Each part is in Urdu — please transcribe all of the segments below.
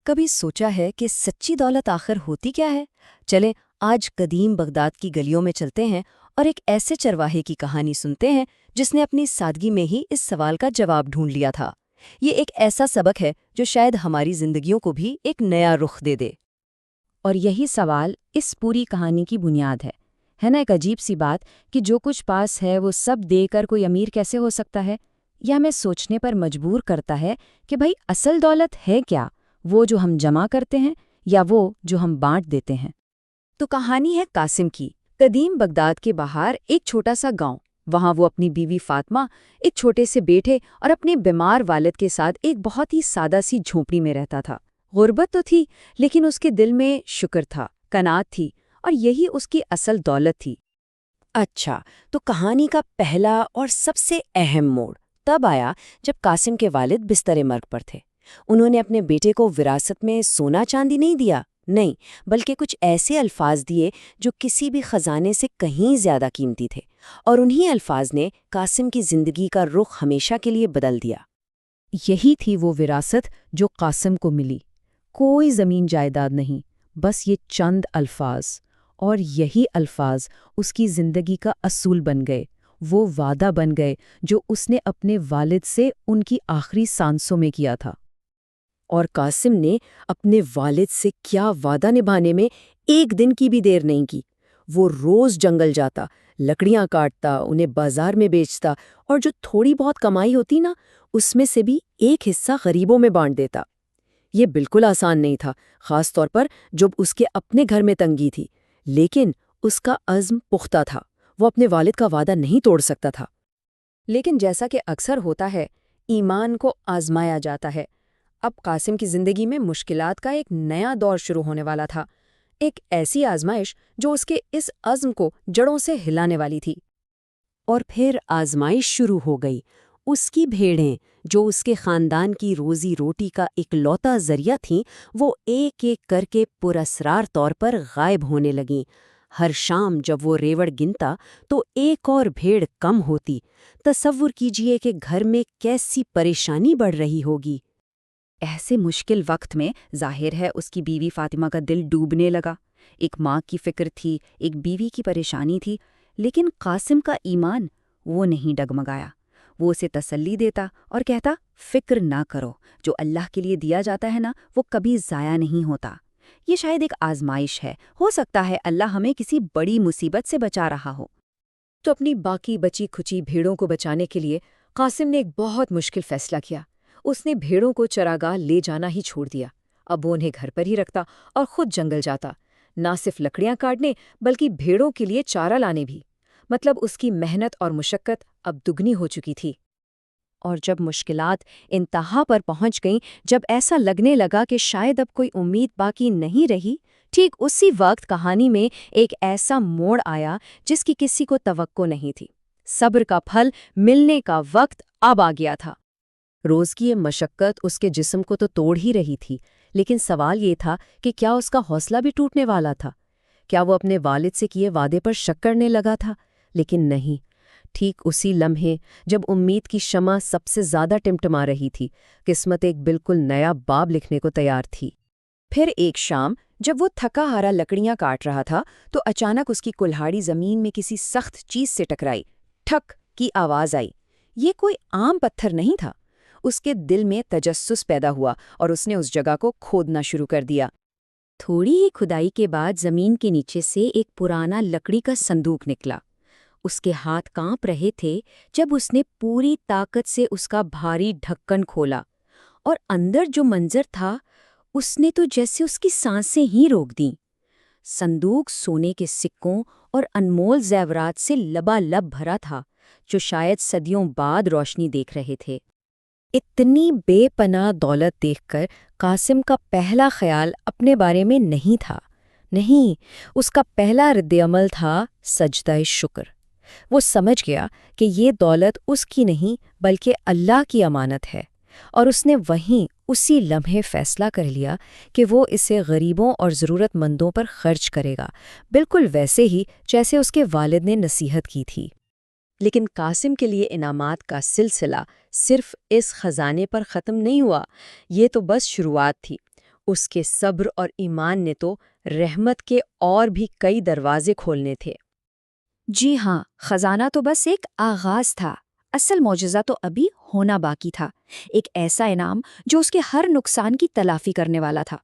کبھی سوچا ہے کہ سچی دولت آخر ہوتی کیا ہے؟ چلیں آج قدیم بغداد کی گلیوں میں چلتے ہیں اور ایک ایسے چرواہے کی کہانی سنتے ہیں جس نے اپنی سادگی میں ہی اس سوال کا جواب ڈھونڈ لیا تھا۔ یہ ایک ایسا سبق ہے جو شاید ہماری زندگیوں کو بھی ایک نیا رخ دے دے۔ اور یہی سوال اس پوری کہانی کی بنیاد ہے نا؟ ایک عجیب سی بات کہ جو کچھ پاس ہے وہ سب دے کر کوئی امیر کیسے ہو سکتا ہے؟ یہ ہمیں سوچنے پر مجبور کرتا ہے کہ بھئی اصل دولت ہے کیا؟ وہ جو ہم جمع کرتے ہیں یا وہ جو ہم بانٹ دیتے ہیں؟ تو کہانی ہے قاسم کی، قدیم بغداد کے باہر ایک چھوٹا سا گاؤں۔ وہاں وہ اپنی بیوی فاطمہ، ایک چھوٹے سے بیٹے اور اپنے بیمار والد کے ساتھ ایک بہت ہی سادہ سی جھونپڑی میں رہتا تھا۔ غربت تو تھی لیکن اس کے دل میں شکر تھا، قناعت تھی، اور یہی اس کی اصل دولت تھی۔ اچھا، تو کہانی کا پہلا اور سب سے اہم موڑ تب آیا جب قاسم کے والد بستر مرگ پر تھے۔ انہوں نے اپنے بیٹے کو وراثت میں سونا چاندی نہیں دیا، نہیں، بلکہ کچھ ایسے الفاظ دیے جو کسی بھی خزانے سے کہیں زیادہ قیمتی تھے، اور انہی الفاظ نے قاسم کی زندگی کا رخ ہمیشہ کے لیے بدل دیا۔ یہی تھی وہ وراثت جو قاسم کو ملی، کوئی زمین جائیداد نہیں، بس یہ چند الفاظ، اور یہی الفاظ اس کی زندگی کا اصول بن گئے، وہ وعدہ بن گئے جو اس نے اپنے والد سے ان کی آخری سانسوں میں کیا تھا۔ اور قاسم نے اپنے والد سے کیا وعدہ نبھانے میں ایک دن کی بھی دیر نہیں کی۔ وہ روز جنگل جاتا، لکڑیاں کاٹتا، انہیں بازار میں بیچتا، اور جو تھوڑی بہت کمائی ہوتی نا، اس میں سے بھی ایک حصہ غریبوں میں بانٹ دیتا۔ یہ بالکل آسان نہیں تھا، خاص طور پر جب اس کے اپنے گھر میں تنگی تھی، لیکن اس کا عزم پختہ تھا، وہ اپنے والد کا وعدہ نہیں توڑ سکتا تھا۔ لیکن جیسا کہ اکثر ہوتا ہے، ایمان کو آزمایا جاتا ہے۔ اب قاسم کی زندگی میں مشکلات کا ایک نیا دور شروع ہونے والا تھا، ایک ایسی آزمائش جو اس کے اس عزم کو جڑوں سے ہلانے والی تھی۔ اور پھر آزمائش شروع ہو گئی۔ اس کی بھیڑیں، جو اس کے خاندان کی روزی روٹی کا اکلوتا ذریعہ تھیں، وہ ایک ایک کر کے پراسرار طور پر غائب ہونے لگیں۔ ہر شام جب وہ ریوڑ گنتا تو ایک اور بھیڑ کم ہوتی۔ تصور کیجئے کہ گھر میں کیسی پریشانی بڑھ رہی ہوگی۔ ایسے مشکل وقت میں ظاہر ہے اس کی بیوی فاطمہ کا دل ڈوبنے لگا۔ ایک ماں کی فکر تھی، ایک بیوی کی پریشانی تھی، لیکن قاسم کا ایمان وہ نہیں ڈگمگایا۔ وہ اسے تسلی دیتا اور کہتا، فکر نہ کرو، جو اللہ کے لیے دیا جاتا ہے نا، وہ کبھی ضائع نہیں ہوتا۔ یہ شاید ایک آزمائش ہے، ہو سکتا ہے اللہ ہمیں کسی بڑی مصیبت سے بچا رہا ہو۔ تو اپنی باقی بچی کھچی بھیڑوں کو بچانے کے لیے قاسم نے ایک بہت مشکل فیصلہ کیا۔ اس نے بھیڑوں کو چراگاہ لے جانا ہی چھوڑ دیا۔ اب وہ انہیں گھر پر ہی رکھتا اور خود جنگل جاتا، نہ صرف لکڑیاں کاٹنے بلکہ بھیڑوں کے لیے چارہ لانے بھی۔ مطلب اس کی محنت اور مشقت اب دگنی ہو چکی تھی۔ اور جب مشکلات انتہا پر پہنچ گئیں، جب ایسا لگنے لگا کہ شاید اب کوئی امید باقی نہیں رہی، ٹھیک اسی وقت کہانی میں ایک ایسا موڑ آیا جس کی کسی کو توقع نہیں تھی۔ صبر کا پھل ملنے کا وقت اب آ گیا تھا۔ روز کی یہ مشقت اس کے جسم کو تو توڑ ہی رہی تھی، لیکن سوال یہ تھا کہ کیا اس کا حوصلہ بھی ٹوٹنے والا تھا؟ کیا وہ اپنے والد سے کیے وعدے پر شک کرنے لگا تھا؟ لیکن نہیں۔ ٹھیک اسی لمحے جب امید کی شمع سب سے زیادہ ٹمٹما رہی تھی، قسمت ایک بالکل نیا باب لکھنے کو تیار تھی۔ پھر ایک شام جب وہ تھکا ہارا لکڑیاں کاٹ رہا تھا تو اچانک اس کی کلہاڑی زمین میں کسی سخت چیز سے ٹکرائی۔ ٹھک کی آواز آئی۔ یہ کوئی عام پتھر نہیں تھا۔ اس کے دل میں تجسس پیدا ہوا اور اس نے اس جگہ کو کھودنا شروع کر دیا۔ تھوڑی ہی کھدائی کے بعد زمین کے نیچے سے ایک پرانا لکڑی کا صندوق نکلا۔ اس کے ہاتھ کانپ رہے تھے جب اس نے پوری طاقت سے اس کا بھاری ڈھکن کھولا، اور اندر جو منظر تھا اس نے تو جیسے اس کی سانسیں ہی روک دیں۔ صندوق سونے کے سکوں اور انمول زیورات سے لبالب بھرا تھا، جو شاید صدیوں بعد روشنی دیکھ رہے تھے۔ اتنی بے پناہ دولت دیکھ کر قاسم کا پہلا خیال اپنے بارے میں نہیں تھا، نہیں، اس کا پہلا رد عمل تھا سجدہ شکر۔ وہ سمجھ گیا کہ یہ دولت اس کی نہیں بلکہ اللہ کی امانت ہے، اور اس نے وہیں اسی لمحے فیصلہ کر لیا کہ وہ اسے غریبوں اور ضرورت مندوں پر خرچ کرے گا، بالکل ویسے ہی جیسے اس کے والد نے نصیحت کی تھی۔ لیکن قاسم کے لیے انعامات کا سلسلہ صرف اس خزانے پر ختم نہیں ہوا، یہ تو بس شروعات تھی۔ اس کے صبر اور ایمان نے تو رحمت کے اور بھی کئی دروازے کھولنے تھے۔ جی ہاں، خزانہ تو بس ایک آغاز تھا، اصل معجزہ تو ابھی ہونا باقی تھا، ایک ایسا انعام جو اس کے ہر نقصان کی تلافی کرنے والا تھا۔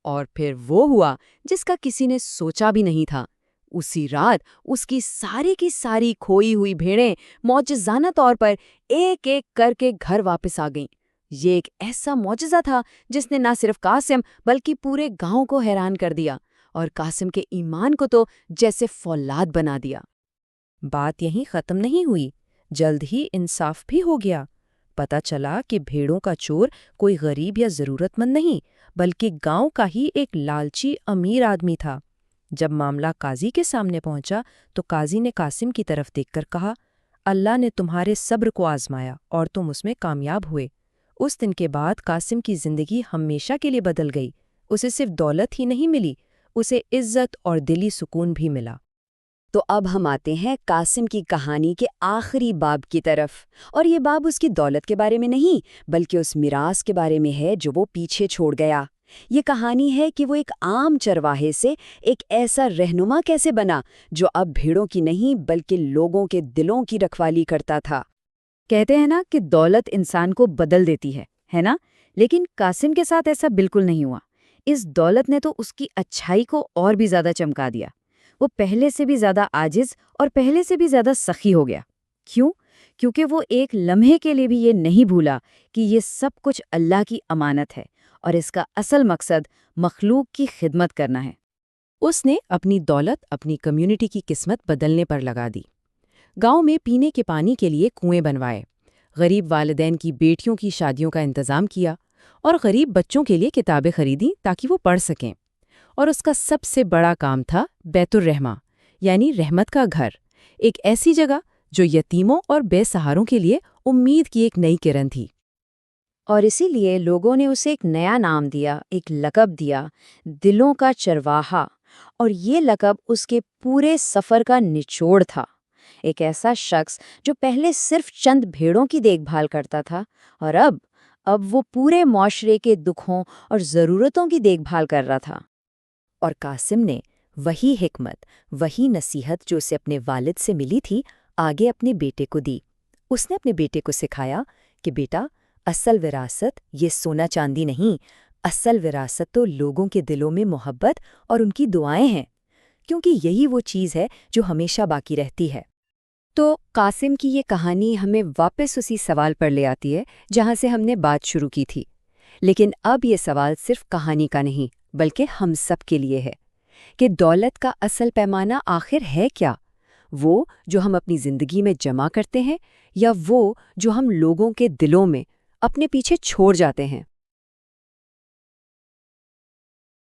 اور پھر وہ ہوا جس کا کسی نے سوچا بھی نہیں تھا۔ اسی رات اس کی ساری کھوئی ہوئی بھیڑیں معجزانہ طور پر ایک ایک کر کے گھر واپس آ گئیں۔ یہ ایک ایسا معجزہ تھا جس نے نہ صرف قاسم بلکہ پورے گاؤں کو حیران کر دیا، اور قاسم کے ایمان کو تو جیسے فولاد بنا دیا۔ بات یہیں ختم نہیں ہوئی، جلد ہی انصاف بھی ہو گیا۔ پتہ چلا کہ بھیڑوں کا چور کوئی غریب یا ضرورت مند نہیں، بلکہ گاؤں کا ہی ایک لالچی امیر آدمی تھا۔ جب معاملہ قاضی کے سامنے پہنچا تو قاضی نے قاسم کی طرف دیکھ کر کہا، اللہ نے تمہارے صبر کو آزمایا اور تم اس میں کامیاب ہوئے۔ اس دن کے بعد قاسم کی زندگی ہمیشہ کے لیے بدل گئی۔ اسے صرف دولت ہی نہیں ملی، اسے عزت اور دلی سکون بھی ملا۔ تو اب ہم آتے ہیں قاسم کی کہانی کے آخری باب کی طرف، اور یہ باب اس کی دولت کے بارے میں نہیں بلکہ اس میراث کے بارے میں ہے جو وہ پیچھے چھوڑ گیا۔ یہ کہانی ہے کہ وہ ایک عام چرواہے سے ایک ایسا رہنما کیسے بنا جو اب بھیڑوں کی نہیں بلکہ لوگوں کے دلوں کی رکھوالی کرتا تھا۔ کہتے ہیں نا کہ دولت انسان کو بدل دیتی ہے نا؟ لیکن قاسم کے ساتھ ایسا بالکل نہیں ہوا۔ اس دولت نے تو اس کی اچھائی کو اور بھی زیادہ چمکا دیا۔ وہ پہلے سے بھی زیادہ عاجز اور پہلے سے بھی زیادہ سخی ہو گیا۔ کیوں؟ کیونکہ وہ ایک لمحے کے لیے بھی یہ نہیں بھولا کہ یہ سب کچھ اللہ کی امانت ہے اور اس کا اصل مقصد مخلوق کی خدمت کرنا ہے۔ اس نے اپنی دولت اپنی کمیونٹی کی قسمت بدلنے پر لگا دی۔ گاؤں میں پینے کے پانی کے لیے کنویں بنوائے، غریب والدین کی بیٹیوں کی شادیوں کا انتظام کیا، اور غریب بچوں کے لیے کتابیں خریدیں تاکہ وہ پڑھ سکیں۔ اور اس کا سب سے بڑا کام تھا بیت الرحمہ، یعنی رحمت کا گھر، ایک ایسی جگہ جو یتیموں اور بے سہاروں کے لیے امید کی ایک نئی کرن تھی۔ اور اسی لیے لوگوں نے اسے ایک نیا نام دیا، ایک لقب دیا، دلوں کا چرواہا، اور یہ لقب اس کے پورے سفر کا نچوڑ تھا۔ ایک ایسا شخص جو پہلے صرف چند بھیڑوں کی دیکھ بھال کرتا تھا، اور اب وہ پورے معاشرے کے دکھوں اور ضرورتوں کی دیکھ بھال کر رہا تھا۔ اور قاسم نے وہی حکمت، وہی نصیحت جو اسے اپنے والد سے ملی تھی، آگے اپنے بیٹے کو دی۔ اس نے اپنے بیٹے کو سکھایا کہ بیٹا، اصل وراثت یہ سونا چاندی نہیں، اصل وراثت تو لوگوں کے دلوں میں محبت اور ان کی دعائیں ہیں، کیونکہ یہی وہ چیز ہے جو ہمیشہ باقی رہتی ہے۔ تو قاسم کی یہ کہانی ہمیں واپس اسی سوال پر لے آتی ہے جہاں سے ہم نے بات شروع کی تھی، لیکن اب یہ سوال صرف کہانی کا نہیں بلکہ ہم سب کے لیے ہے کہ دولت کا اصل پیمانہ آخر ہے کیا؟ وہ جو ہم اپنی زندگی میں جمع کرتے ہیں، یا وہ جو ہم لوگوں کے دلوں میں اپنے پیچھے چھوڑ جاتے ہیں؟